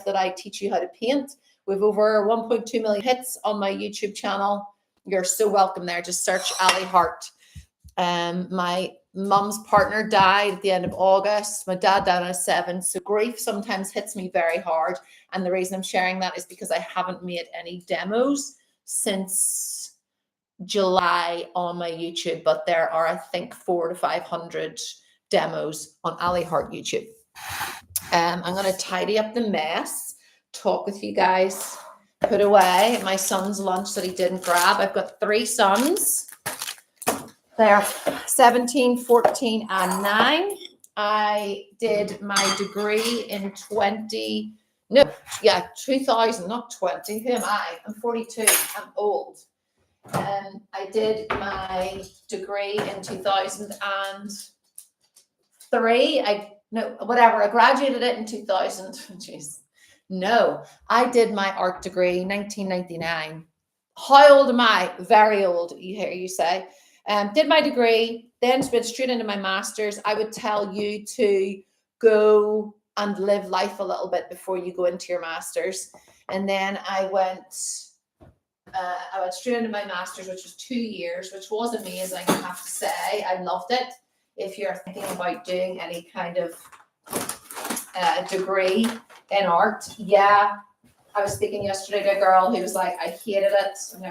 that I teach you how to paint. We've over 1.2 million hits on my YouTube channel. You're so welcome there. Just search Ali Hart. My mum's partner died at the end of August. My dad died when I was 7. So grief sometimes hits me very hard. And the reason I'm sharing that is because I haven't made any demos since July on my YouTube, but there are, I think, 400 to 500 demos on Ali Hart YouTube. I'm going to tidy up the mess, talk with you guys, put away my son's lunch that he didn't grab. I've got 3 sons. They're 17, 14, and 9. I did my degree in 2000, not 20. Who am I? I'm 42. I'm old. I did my degree in 2003. I graduated it in 2000. Jeez. No, I did my art degree in 1999. How old am I? Very old, you say. Did my degree, then went straight into my master's. I would tell you to go and live life a little bit before you go into your master's. And then I went straight into my master's, which was 2 years, which was amazing, I have to say. I loved it. If you're thinking about doing any kind of degree in art, yeah. I was speaking yesterday to a girl who was like, I hated it. I'm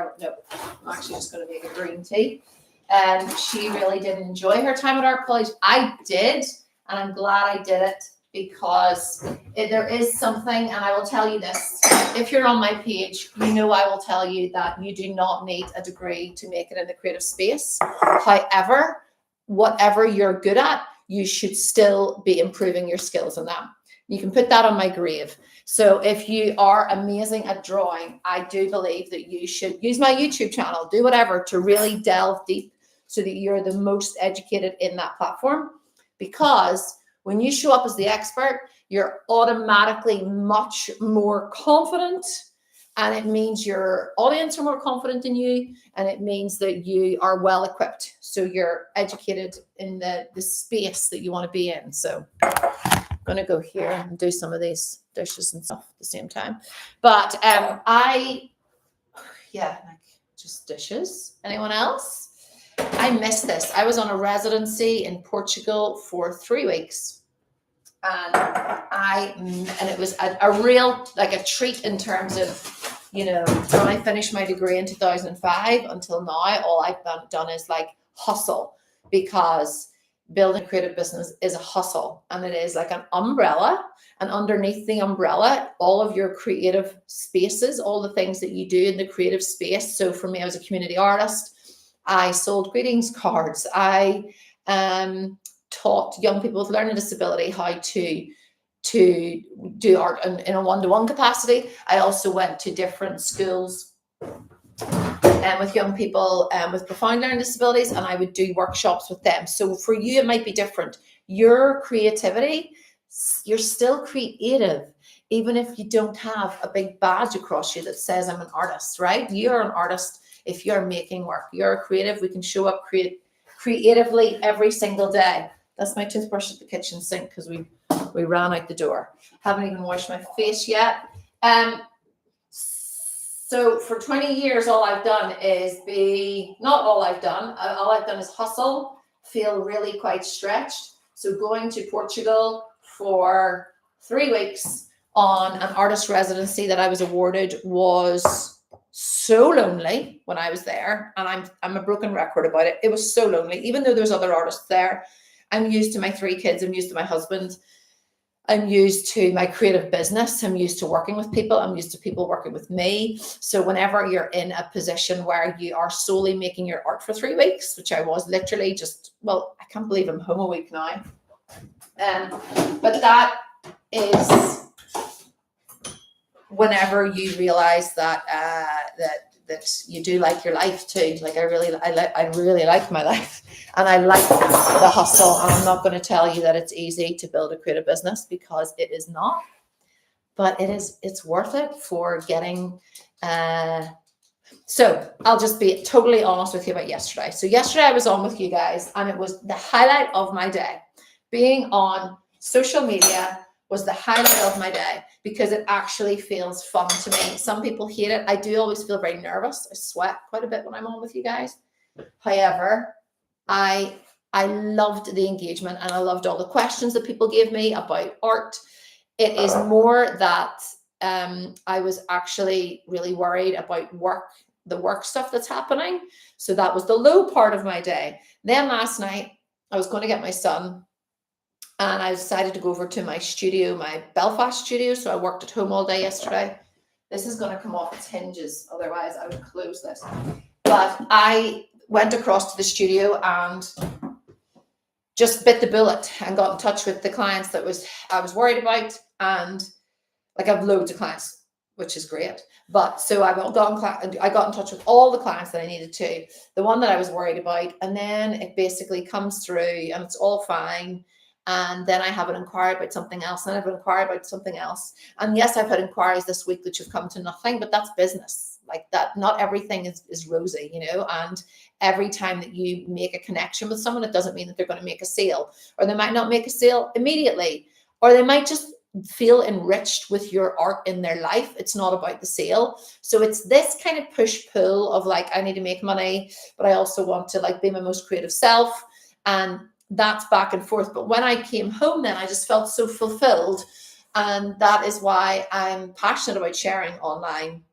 actually just going to make a green tea. And she really didn't enjoy her time at art college. I did, and I'm glad I did it, because there is something, and I will tell you this, if you're on my page, you know I will tell you that you do not need a degree to make it in the creative space. However, whatever you're good at, you should still be improving your skills in that. You can put that on my grave. So if you are amazing at drawing, I do believe that you should use my YouTube channel, do whatever to really delve deep so that you're the most educated in that platform. Because when you show up as the expert, you're automatically much more confident, and it means your audience are more confident in you, and it means that you are well equipped. So you're educated in the space that you want to be in. So I'm going to go here and do some of these dishes and stuff at the same time. But just dishes. Anyone else? I miss this. I was on a residency in Portugal for 3 weeks. And it was a real, like a treat in terms of, when I finished my degree in 2005 until now, all I've done is like hustle, because building a creative business is a hustle, and it is like an umbrella, and underneath the umbrella, all of your creative spaces, all the things that you do in the creative space. So for me, I was a community artist. I sold greetings cards. I taught young people with learning disability how to do art in a one-to-one capacity. I also went to different schools with young people with profound learning disabilities, and I would do workshops with them. So for you, it might be different. Your creativity, you're still creative, even if you don't have a big badge across you that says I'm an artist, right? You're an artist if you're making work. You're a creative. We can show up creatively every single day. That's my toothbrush at the kitchen sink because we ran out the door. Haven't even washed my face yet. So for 20 years, all I've done is all I've done is hustle, feel really quite stretched. So going to Portugal for 3 weeks on an artist residency that I was awarded was so lonely when I was there. And I'm a broken record about it. It was so lonely, even though there's other artists there. I'm used to my 3 kids. I'm used to my husband. I'm used to my creative business. I'm used to working with people. I'm used to people working with me. So whenever you're in a position where you are solely making your art for 3 weeks, which I was literally I can't believe I'm home a week now. But that is whenever you realize that you do like your life too. Like I really like my life, and I like the hustle. And I'm not going to tell you that it's easy to build a creative business, because it is not. But it's worth it for getting. So I'll just be totally honest with you about yesterday. So yesterday I was on with you guys, and it was the highlight of my day. Being on social media was the highlight of my day, because it actually feels fun to me. Some people hate it. I do always feel very nervous. I sweat quite a bit when I'm on with you guys. However, I loved the engagement, and I loved all the questions that people gave me about art. It is more that I was actually really worried about the work stuff that's happening. So that was the low part of my day. Then last night, I was going to get my son, and I decided to go over to my studio, my Belfast studio. So I worked at home all day yesterday. This is going to come off its hinges. Otherwise, I would close this. But I went across to the studio and just bit the bullet and got in touch with the clients that I was worried about. And like, I have loads of clients, which is great. But so I got in touch with all the clients that I needed to, the one that I was worried about. And then it basically comes through and it's all fine. And then I have an inquiry about something else, and I have an inquiry about something else. And yes, I've had inquiries this week which have come to nothing, but that's business. Like that, not everything is rosy, you know. And every time that you make a connection with someone, it doesn't mean that they're going to make a sale, or they might not make a sale immediately, or they might just feel enriched with your art in their life. It's not about the sale. So it's this kind of push-pull of like, I need to make money, but I also want to like be my most creative self. And that's back and forth. But when I came home, then I just felt so fulfilled. And that is why I'm passionate about sharing online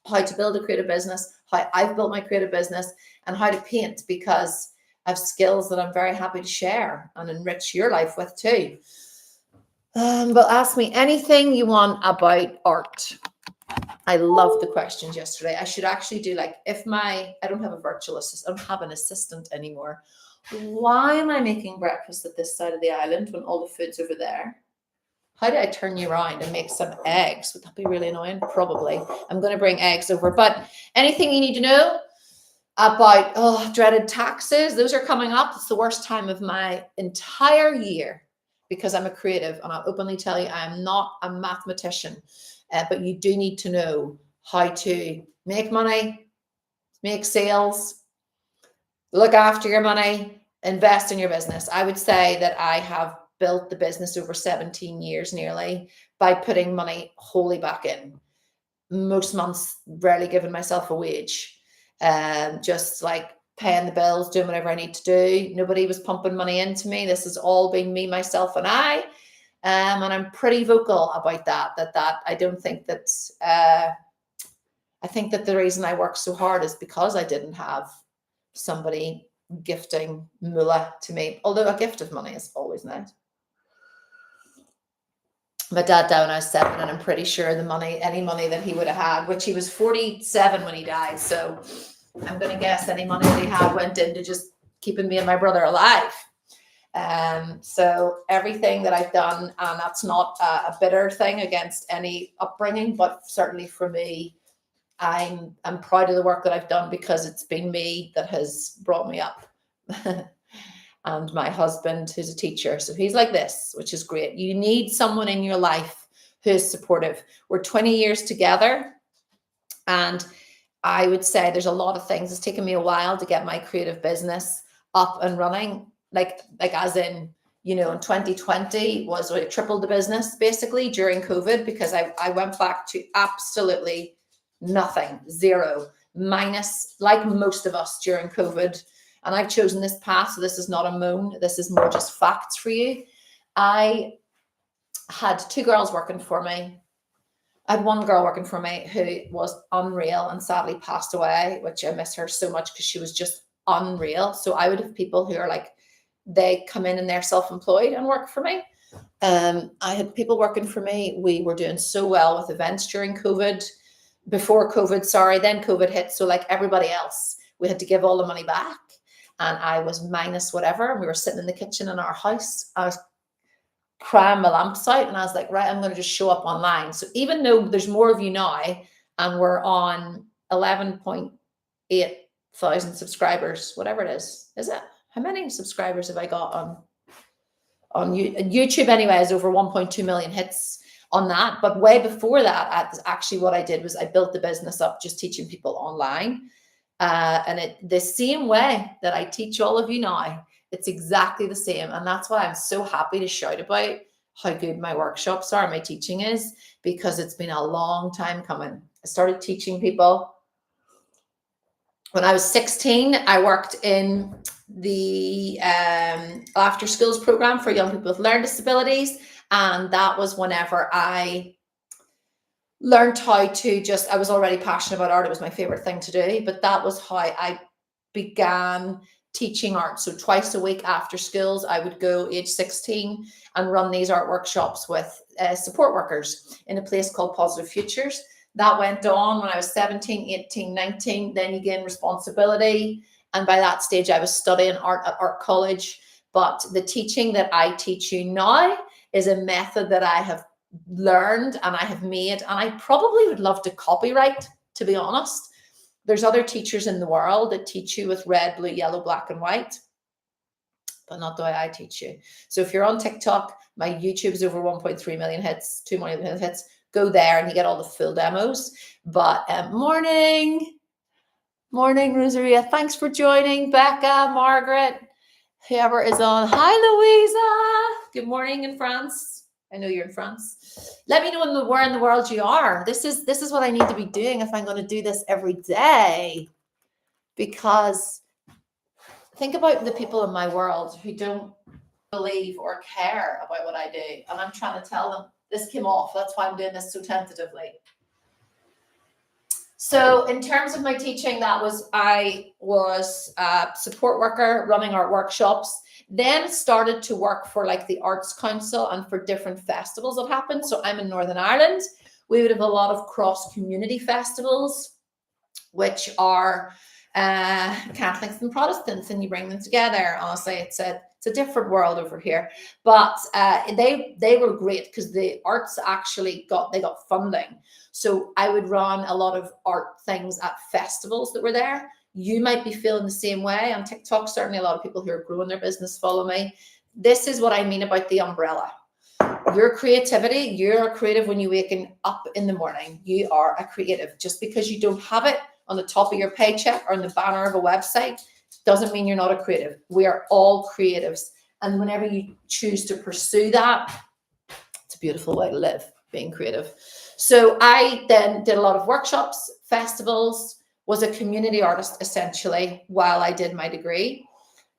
how to build a creative business, how I've built my creative business, and how to paint, because I have skills that I'm very happy to share and enrich your life with too. But ask me anything you want about art. I love the questions yesterday. I should actually do like, I don't have a virtual assistant, I don't have an assistant anymore. Why am I making breakfast at this side of the island when all the food's over there? How do I turn you around and make some eggs? Would that be really annoying? Probably. I'm going to bring eggs over. But anything you need to know about dreaded taxes, those are coming up. It's the worst time of my entire year because I'm a creative, and I'll openly tell you I am not a mathematician. But you do need to know how to make money, make sales, look after your money, invest in your business. I would say that I have built the business over 17 years nearly by putting money wholly back in. Most months, rarely giving myself a wage. Just like paying the bills, doing whatever I need to do. Nobody was pumping money into me. This has all been me, myself, and I. And I'm pretty vocal about that I don't think that, I think that the reason I work so hard is because I didn't have somebody gifting moolah to me, although a gift of money is always nice. My dad died when I was 7, and I'm pretty sure any money that he would have had, which he was 47 when he died, so I'm going to guess any money that he had went into just keeping me and my brother alive. So everything that I've done, and that's not a bitter thing against any upbringing, but certainly for me, I'm proud of the work that I've done because it's been me that has brought me up. And my husband, who's a teacher, so he's like this, which is great. You need someone in your life who is supportive. We're 20 years together, and I would say there's a lot of things. It's taken me a while to get my creative business up and running, like as in, you know, in 2020 was I tripled the business basically during COVID, because I went back to absolutely nothing, zero, minus, like most of us during COVID. And I've chosen this path, so this is not a moan. This is more just facts for you. I had 2 girls working for me. I had one girl working for me who was unreal and sadly passed away, which I miss her so much because she was just unreal. So I would have people who are like, they come in and they're self-employed and work for me. I had people working for me. We were doing so well with events during COVID, before COVID, sorry, then COVID hit. So like everybody else, we had to give all the money back. And I was minus whatever. And we were sitting in the kitchen in our house. I was crying my lamps out, and I was like, right, I'm going to just show up online. So even though there's more of you now, and we're on 11.8 thousand subscribers, whatever it is it? How many subscribers have I got on YouTube? Anyway, is over 1.2 million hits on that. But way before that, actually what I did was I built the business up just teaching people online. And the same way that I teach all of you now, it's exactly the same. And that's why I'm so happy to shout about how good my workshops are, my teaching is, because it's been a long time coming. I started teaching people when I was 16. I worked in the after schools program for young people with learning disabilities. And that was whenever I learned how to I was already passionate about art. It was my favorite thing to do, but that was how I began teaching art. So twice a week after schools, I would go age 16 and run these art workshops with support workers in a place called Positive Futures. That went on when I was 17, 18, 19. Then you gain responsibility. And by that stage, I was studying art at art college. But the teaching that I teach you now is a method that I have learned and I have made. And I probably would love to copyright, to be honest. There's other teachers in the world that teach you with red, blue, yellow, black, and white, but not the way I teach you. So if you're on TikTok, my YouTube is over 1.3 million hits, 2 million hits. Go there and you get all the full demos. But morning, Rosaria. Thanks for joining, Becca, Margaret, whoever is on. Hi, Louisa. Good morning in France. I know you're in France. Let me know where in the world you are. This is what I need to be doing if I'm going to do this every day. Because think about the people in my world who don't believe or care about what I do. And I'm trying to tell them this came off. That's why I'm doing this so tentatively. So in terms of my teaching, I was a support worker running art workshops. Then started to work for like the Arts Council and for different festivals that happened. So I'm in Northern Ireland. We would have a lot of cross-community festivals, which are Catholics and Protestants, and you bring them together. Honestly, it's a different world over here. But they were great because the arts actually got funding. So I would run a lot of art things at festivals that were there. You might be feeling the same way on TikTok. Certainly a lot of people who are growing their business follow me. This is what I mean about the umbrella. Your creativity, you're a creative when you waken up in the morning. You are a creative. Just because you don't have it on the top of your paycheck or on the banner of a website doesn't mean you're not a creative. We are all creatives. And whenever you choose to pursue that, it's a beautiful way to live, being creative. So I then did a lot of workshops, festivals, was a community artist essentially while I did my degree.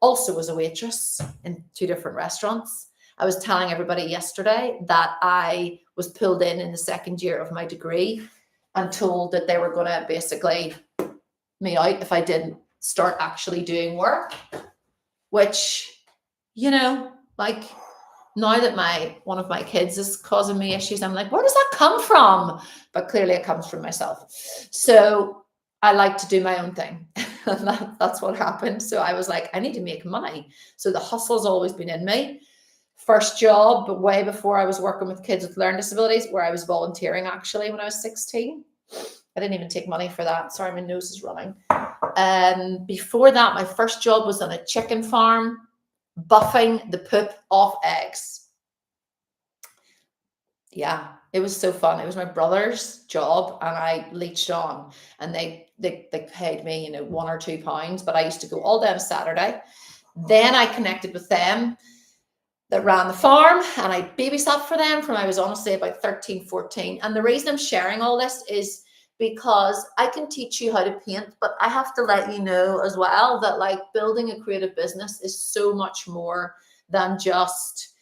Also was a waitress in 2 different restaurants. I was telling everybody yesterday that I was pulled in the 2nd year of my degree and told that they were going to basically me out if I didn't start actually doing work, which, like now that one of my kids is causing me issues, I'm like, where does that come from? But clearly it comes from myself. So I like to do my own thing. And that's what happened. So I was like, I need to make money. So the hustle's always been in me. First job, but way before I was working with kids with learning disabilities, where I was volunteering actually when I was 16. I didn't even take money for that. Sorry, my nose is running. Before that, my first job was on a chicken farm, buffing the poop off eggs. Yeah, it was so fun. It was my brother's job and I leached on, and they paid me, £1 or £2, but I used to go all day on a Saturday. Then I connected with them that ran the farm and I babysat for them from I was honestly about 13, 14. And the reason I'm sharing all this is because I can teach you how to paint, but I have to let you know as well that like building a creative business is so much more than just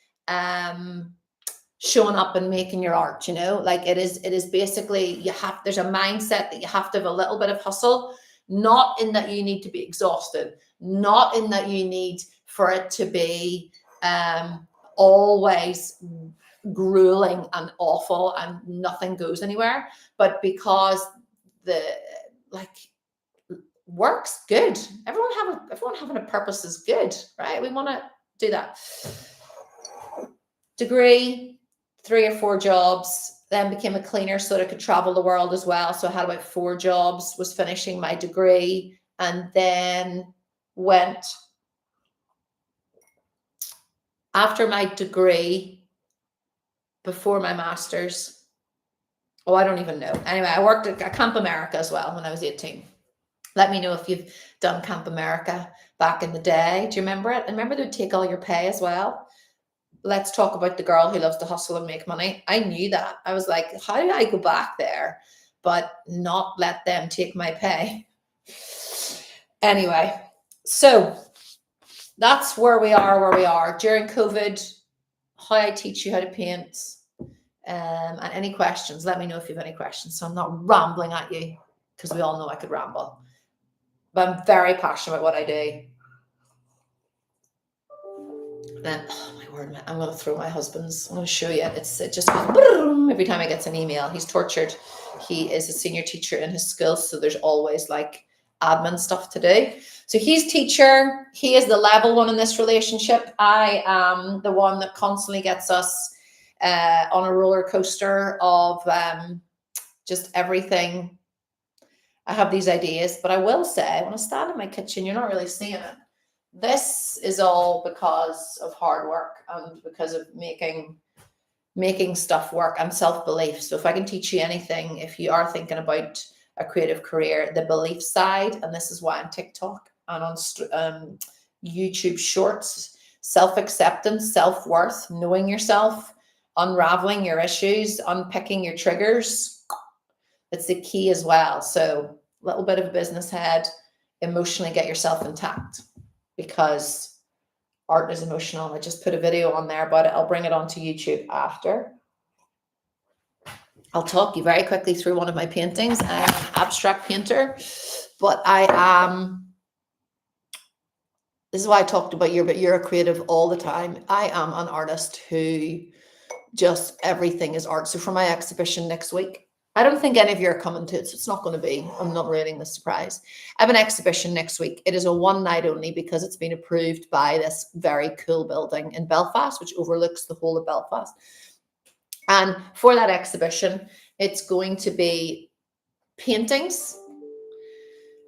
showing up and making your art, like it is basically there's a mindset that you have to have a little bit of hustle, not in that you need to be exhausted, not in that you need for it to be always grueling and awful and nothing goes anywhere, but because the work's good. Everyone having a purpose is good, right? We want to do that. Degree, 3 or 4 jobs, then became a cleaner so that I could travel the world as well. So I had about 4 jobs, was finishing my degree, and then went after my degree, before my master's. Oh, I don't even know. Anyway, I worked at Camp America as well when I was 18. Let me know if you've done Camp America back in the day. Do you remember it? And remember they would take all your pay as well? let's talk about the girl who loves to hustle and make money. I knew that. I was like, how do I go back there, but not let them take my pay? Anyway, so that's where we are during COVID, how I teach you how to paint. And any questions, let me know if you have any questions. So I'm not rambling at you, because we all know I could ramble. But I'm very passionate about what I do. Then, oh my word, I'm going to throw my husband's. I'm going to show you. It just goes every time I get an email. He's tortured. He is a senior teacher in his school, so there's always like admin stuff to do. So he's teacher. He is the level one in this relationship. I am the one that constantly gets us on a roller coaster of just everything. I have these ideas, but I will say, when I stand in my kitchen, you're not really seeing it. This is all because of hard work and because of making stuff work and self-belief. So if I can teach you anything, if you are thinking about a creative career, the belief side, and this is why on TikTok and on YouTube Shorts, self-acceptance, self-worth, knowing yourself, unraveling your issues, unpicking your triggers, it's the key as well. So a little bit of a business head, emotionally get yourself intact, because art is emotional. I just put a video on there about it. I'll bring it onto YouTube after. I'll talk you very quickly through one of my paintings. I'm an abstract painter, but I am, this is why I talked about you're a creative all the time. I am an artist who just everything is art. So for my exhibition next week, I don't think any of you are coming to it, so it's not going to be, I'm not ruining the surprise. I have an exhibition next week. It is a one night only because it's been approved by this very cool building in Belfast, which overlooks the whole of Belfast. And for that exhibition, it's going to be paintings,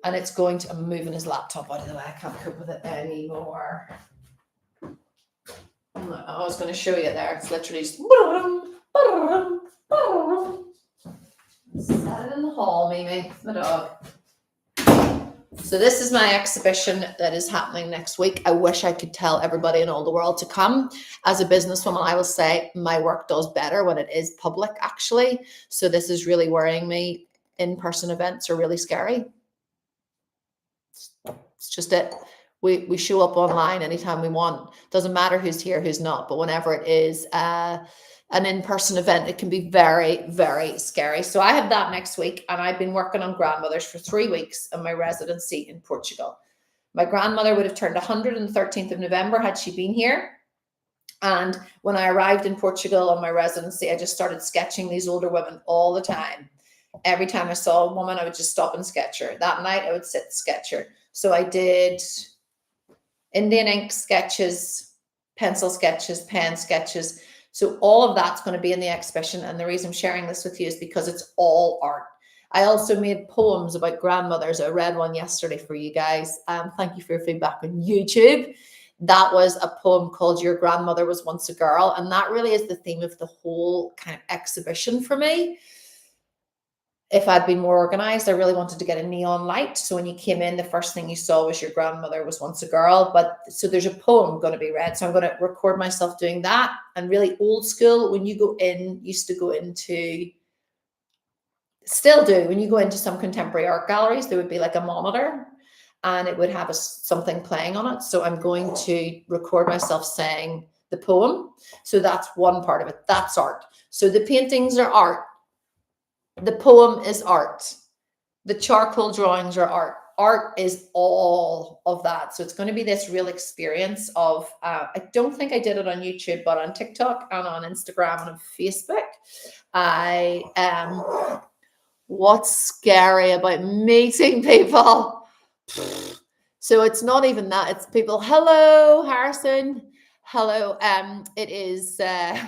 and it's going to, I'm moving his laptop out of the way. I can't cope with it anymore. I was going to show you there. It's literally just set it in the hall, Mimi, my dog. So this is my exhibition that is happening next week. I wish I could tell everybody in all the world to come. As a businesswoman, I will say my work does better when it is public, actually. So this is really worrying me. In-person events are really scary. It's just it. We show up online anytime we want. Doesn't matter who's here, who's not. But whenever it is an in-person event, it can be very, very scary. So I have that next week, and I've been working on grandmothers for 3 weeks in my residency in Portugal. My grandmother would have turned 100 on the 13th of November had she been here. And when I arrived in Portugal on my residency, I just started sketching these older women all the time. Every time I saw a woman, I would just stop and sketch her. That night, I would sit and sketch her. So I did Indian ink sketches, pencil sketches, pen sketches. So all of that's going to be in the exhibition. And the reason I'm sharing this with you is because it's all art. I also made poems about grandmothers. I read one yesterday for you guys. Thank you for your feedback on YouTube. That was a poem called Your Grandmother Was Once a Girl. And that really is the theme of the whole kind of exhibition for me. If I'd been more organized, I really wanted to get a neon light. So when you came in, the first thing you saw was Your Grandmother Was Once a Girl. But so there's a poem going to be read. So I'm going to record myself doing that. And really old school, when you go in, used to go into, still do, when you go into some contemporary art galleries, there would be like a monitor and it would have something playing on it. So I'm going to record myself saying the poem. So that's one part of it. That's art. So the paintings are art. The poem is art. The charcoal drawings are art. Art is all of that. So it's going to be this real experience of, I don't think I did it on YouTube, but on TikTok and on Instagram and on Facebook. What's scary about meeting people? So it's not even that. It's people, hello, Harrison. Hello. It is,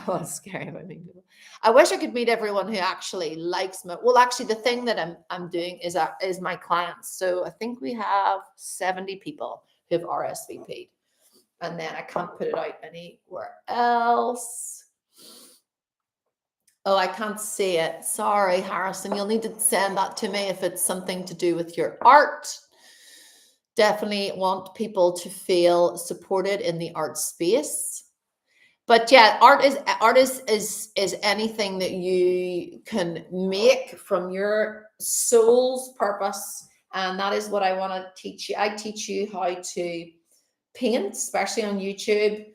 what's scary about meeting people? I wish I could meet everyone who actually likes me. Well, actually, the thing that I'm doing is my clients. So I think we have 70 people who have RSVP'd. And then I can't put it out anywhere else. Oh, I can't see it. Sorry, Harrison. You'll need to send that to me if it's something to do with your art. Definitely want people to feel supported in the art space. But yeah, art is anything that you can make from your soul's purpose, and that is what I want to teach you. I teach you how to paint, especially on YouTube,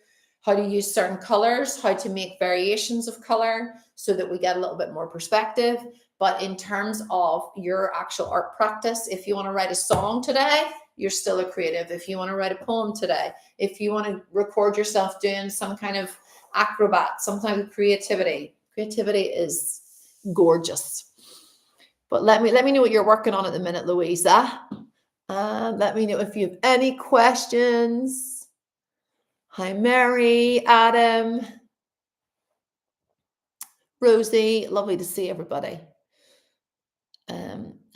how to use certain colors, how to make variations of color so that we get a little bit more perspective. But in terms of your actual art practice, if you want to write a song today, you're still a creative. If you want to write a poem today, if you want to record yourself doing some kind of acrobat, some kind of creativity is gorgeous. But let me know what you're working on at the minute, Louisa. Let me know if you have any questions. Hi, Mary, Adam, Rosie. Lovely to see everybody.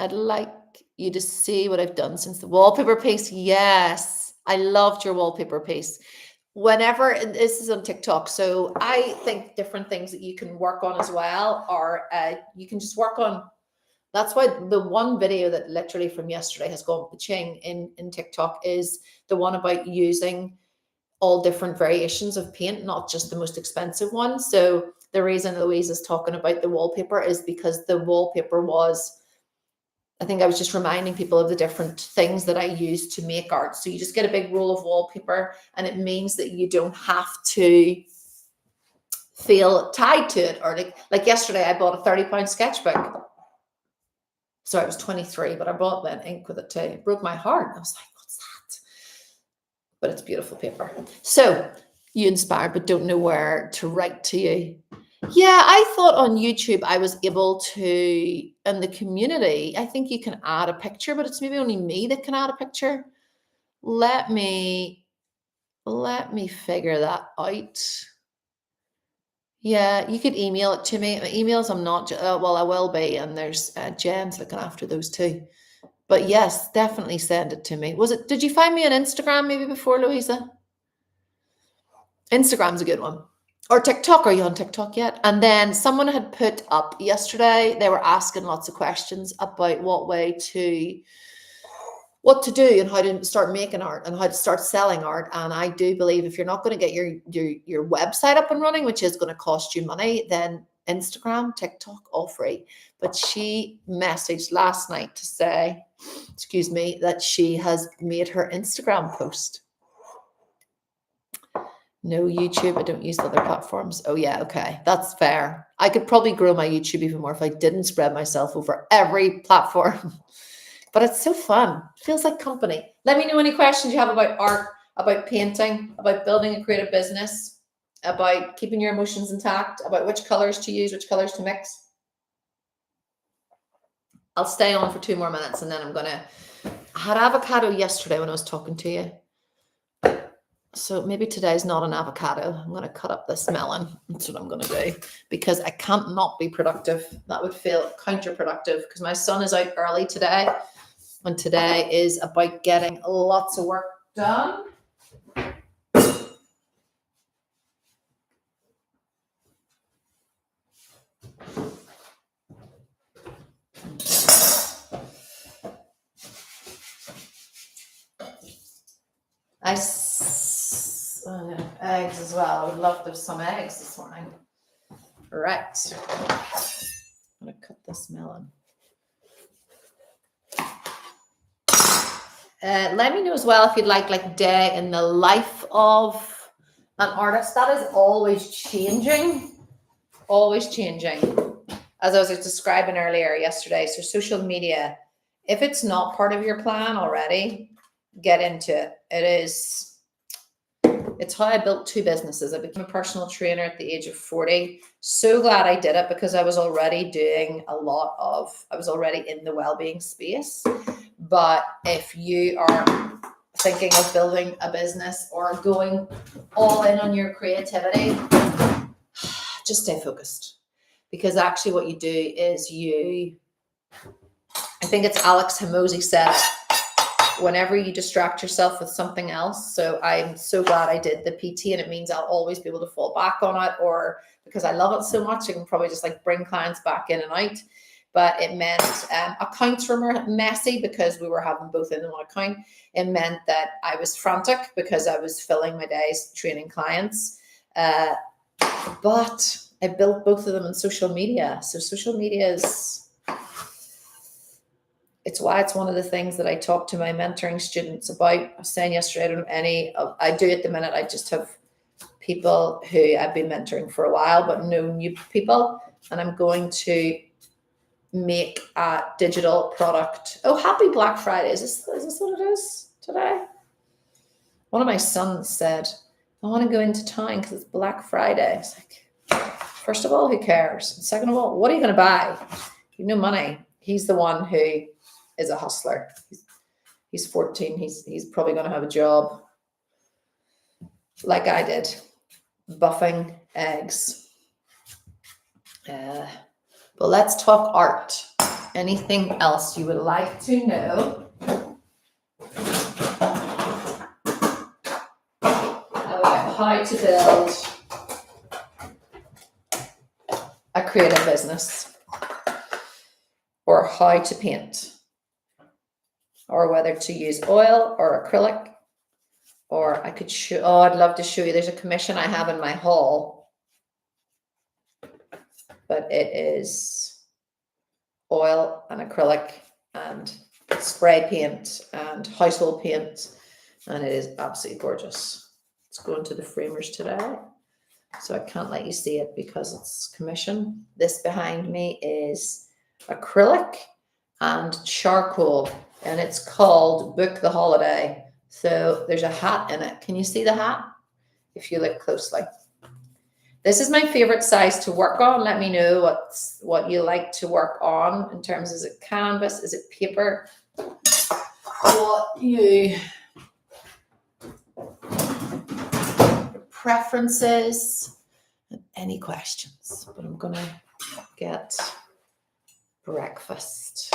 I'd like you to see what I've done since the wallpaper piece. Yes, I loved your wallpaper piece. Whenever, and this is on TikTok, so I think different things that you can work on as well are you can just work on. That's why the one video that literally from yesterday has gone ching in TikTok is the one about using all different variations of paint, not just the most expensive one. So the reason Louise is talking about the wallpaper is because the wallpaper was, I think I was just reminding people of the different things that I use to make art. So you just get a big roll of wallpaper, and it means that you don't have to feel tied to it. Or like yesterday, I bought a £30 sketchbook. So I was 23, but I bought that ink with it too. It broke my heart. I was like, what's that? But it's beautiful paper. So you inspired, but don't know where to write to you. Yeah, I thought on YouTube I was able to, in the community, I think you can add a picture, but it's maybe only me that can add a picture. Let me figure that out. Yeah, you could email it to me. My emails, I'm not, well, I will be, and there's Jen's looking after those too. But yes, definitely send it to me. Did you find me on Instagram maybe before, Louisa? Instagram's a good one. Or TikTok, are you on TikTok yet? And then someone had put up yesterday, they were asking lots of questions about what to do and how to start making art and how to start selling art. And I do believe if you're not going to get your website up and running, which is going to cost you money, then Instagram, TikTok, all free. But she messaged last night to say, excuse me, that she has made her Instagram post. No YouTube, I don't use other platforms. Oh yeah, okay, that's fair. I could probably grow my YouTube even more if I didn't spread myself over every platform. But it's so fun. It feels like company. Let me know any questions you have about art, about painting, about building a creative business, about keeping your emotions intact, about which colors to use, which colors to mix. I'll stay on for 2 more minutes and then I had avocado yesterday when I was talking to you. So maybe today's not an avocado. I'm going to cut up this melon. That's what I'm going to do because I can't not be productive. That would feel counterproductive because my son is out early today. And today is about getting lots of work done. Eggs as well. I would love to have some eggs this morning. Right. I'm going to cut this melon. Let me know as well if you'd like day in the life of an artist. That is always changing. Always changing. As I was describing earlier yesterday, so social media, if it's not part of your plan already, get into it. It's how I built 2 businesses. I became a personal trainer at the age of 40. So glad I did it because I was already doing I was already in the well-being space. But if you are thinking of building a business or going all in on your creativity, just stay focused. Because actually what you do is I think it's Alex Hormozi said, whenever you distract yourself with something else. So I'm so glad I did the PT, and it means I'll always be able to fall back on it, or because I love it so much, I can probably just bring clients back in and out. But it meant accounts were messy because we were having both in one account. It meant that I was frantic because I was filling my days training clients. But I built both of them on social media. So social media it's why it's one of the things that I talk to my mentoring students about. I was saying yesterday, I don't have any, I do at the minute, I just have people who I've been mentoring for a while, but no new people. And I'm going to make a digital product. Oh, happy Black Friday. Is this what it is today? One of my sons said, I want to go into town because it's Black Friday. It's like, first of all, who cares? And second of all, what are you going to buy? You have no money. He's the one who is a hustler. He's 14. He's probably going to have a job like I did, buffing eggs. But let's talk art. Anything else you would like to know about how to build a creative business, or how to paint, or whether to use oil or acrylic? Or I could show, I'd love to show you. There's a commission I have in my hall, but it is oil and acrylic and spray paint and household paint, and it is absolutely gorgeous. It's going to the framers today, so I can't let you see it because it's commission. This behind me is acrylic and charcoal, and it's called Book the Holiday. So there's a hat in it. Can you see the hat? If you look closely. This is my favorite size to work on. Let me know what you like to work on in terms, is it canvas? Is it paper? What your preferences, and any questions. But I'm gonna get breakfast.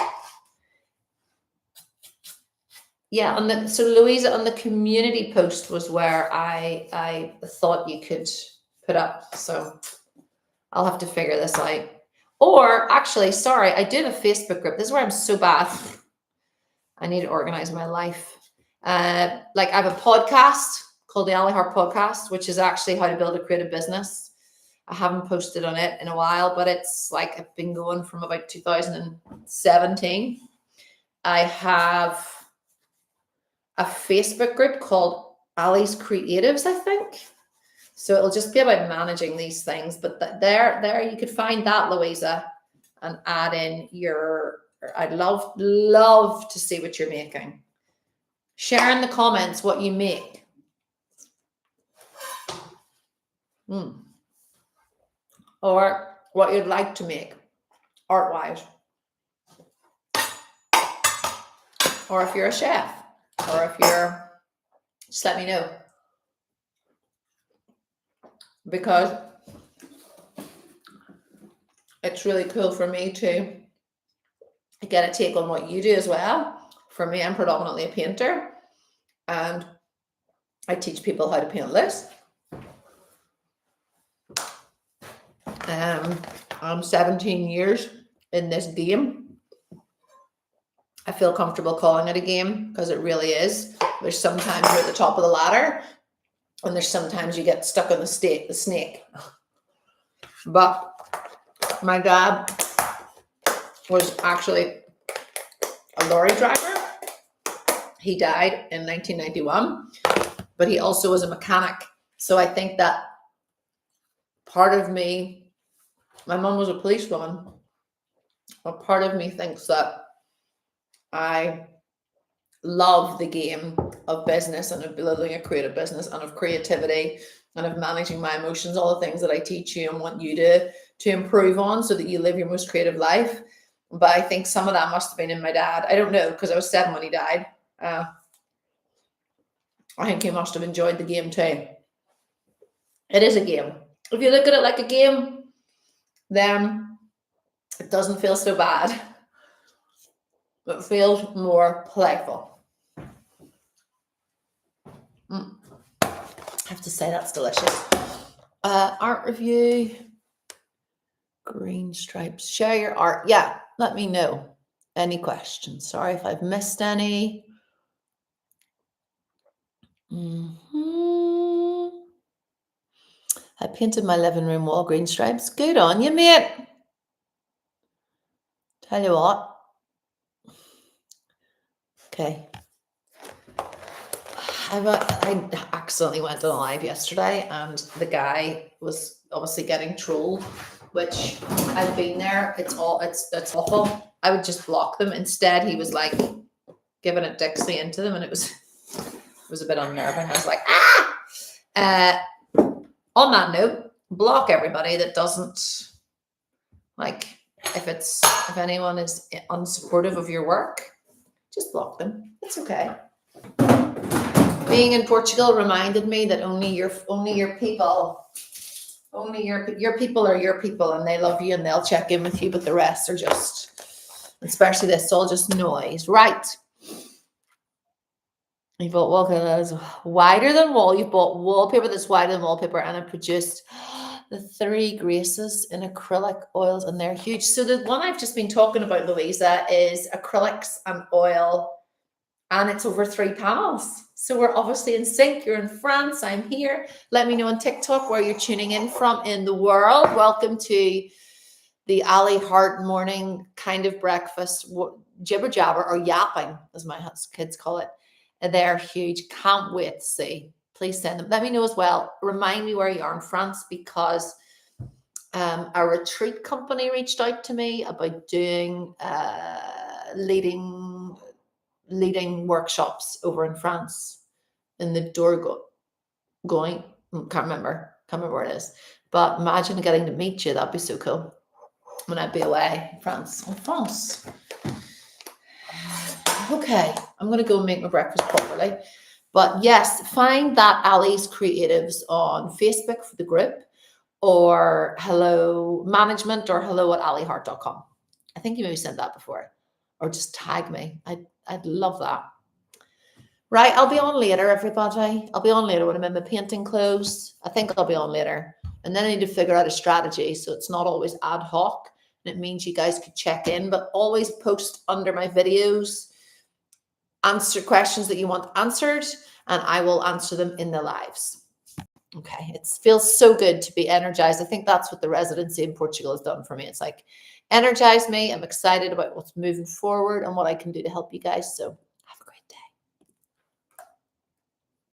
Yeah, so Louisa, on the community post was where I thought you could put up. So I'll have to figure this out. Or actually, sorry, I did a Facebook group. This is where I'm so bad. I need to organize my life. Like I have a podcast called the Ali Hart Podcast, which is actually how to build a creative business. I haven't posted on it in a while, but it's like I've been going from about 2017. I have a Facebook group called Ali's Creatives, I think. So it'll just be about managing these things. But there you could find that, Louisa, and add in your. I'd love to see what you're making. Share in the comments what you make. Or what you'd like to make art-wise. Or if you're a chef. Or if you're, just let me know. Because it's really cool for me to get a take on what you do as well. For me, I'm predominantly a painter, and I teach people how to paint this. I'm 17 years in this game. I feel comfortable calling it a game because it really is. There's sometimes you're at the top of the ladder, and there's sometimes you get stuck on the snake. But my dad was actually a lorry driver. He died in 1991, but he also was a mechanic. So I think that part of me, my mom was a policewoman, but part of me thinks that I love the game of business and of building a creative business and of creativity and of managing my emotions, all the things that I teach you and want you to improve on so that you live your most creative life. But I think some of that must have been in my dad. I don't know, because I was 7 when he died. I think he must have enjoyed the game too. It is a game. If you look at it like a game, then it doesn't feel so bad. It feels more playful. I have to say that's delicious. Art review. Green stripes. Share your art. Yeah, let me know. Any questions? Sorry if I've missed any. I painted my living room wall green stripes. Good on you, mate. Tell you what. Okay. I accidentally went on live yesterday, and the guy was obviously getting trolled, which I've been there. It's awful. I would just block them. Instead, he was like giving it Dixie into them, and it was a bit unnerving. I was like, ah. On that note, block everybody that doesn't like. If anyone is unsupportive of your work, just block them. It's okay. Being in Portugal reminded me that only your people are your people, and they love you and they'll check in with you, but the rest are just, especially this, all just noise. Right. You bought wallpaper that's wider than wall. You've bought wallpaper that's wider than wallpaper, and I produced the 3 Graces in acrylic oils, and they're huge. So the one I've just been talking about, Louisa, is acrylics and oil, and it's over 3 panels. So we're obviously in sync. You're in France, I'm here. Let me know on TikTok where you're tuning in from in the world. Welcome to the Ali Hart morning kind of breakfast, jibber jabber, or yapping, as my kids call it. They're huge. Can't wait to see. Please send them. Let me know as well. Remind me where you are in France, because a retreat company reached out to me about doing leading workshops over in France in the Dordogne. Can't remember where it is. But imagine getting to meet you. That'd be so cool. When I'd be away in France. Okay, I'm going to go and make my breakfast properly. But yes, find that Ali's Creatives on Facebook for the group, or hello management, or hello@alihart.com. I think you maybe said that before, or just tag me. I'd love that. Right, I'll be on later, everybody. I'll be on later when I'm in my painting clothes. I think I'll be on later. And then I need to figure out a strategy so it's not always ad hoc. And it means you guys could check in, but always post under my videos, answer questions that you want answered, and I will answer them in the lives. Okay, it feels so good to be energized. I think that's what the residency in Portugal has done for me. It's like energized me. I'm excited about what's moving forward and what I can do to help you guys. So